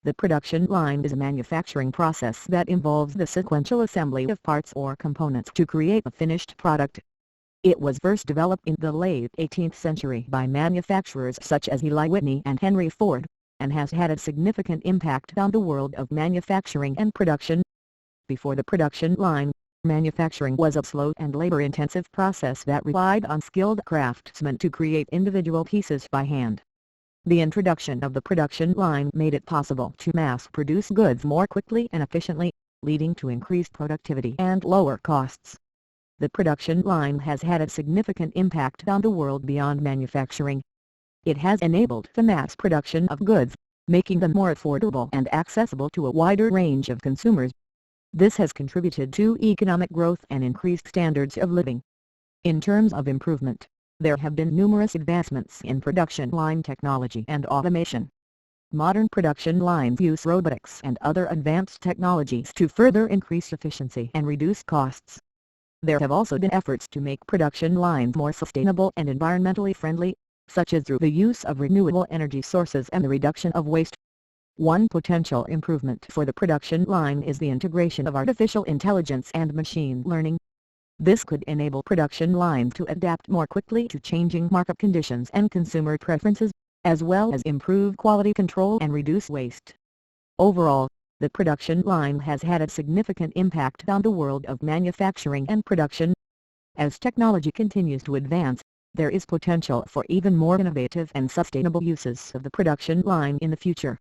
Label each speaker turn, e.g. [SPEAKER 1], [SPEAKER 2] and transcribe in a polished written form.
[SPEAKER 1] The production line is a manufacturing process that involves the sequential assembly of parts or components to create a finished product. It was first developed in the late 18th century by manufacturers such as Eli Whitney and Henry Ford, and has had a significant impact on the world of manufacturing and production. Before the production line, manufacturing was a slow and labor-intensive process that relied on skilled craftsmen to create individual pieces by hand. The introduction of the production line made it possible to mass-produce goods more quickly and efficiently, leading to increased productivity and lower costs. The production line has had a significant impact on the world beyond manufacturing. It has enabled the mass production of goods, making them more affordable and accessible to a wider range of consumers. This has contributed to economic growth and increased standards of living. In terms of improvement, there have been numerous advancements in production line technology and automation. Modern production lines use robotics and other advanced technologies to further increase efficiency and reduce costs. There have also been efforts to make production lines more sustainable and environmentally friendly, such as through the use of renewable energy sources and the reduction of waste. One potential improvement for the production line is the integration of artificial intelligence and machine learning. This could enable production lines to adapt more quickly to changing market conditions and consumer preferences, as well as improve quality control and reduce waste. Overall, the production line has had a significant impact on the world of manufacturing and production. As technology continues to advance, there is potential for even more innovative and sustainable uses of the production line in the future.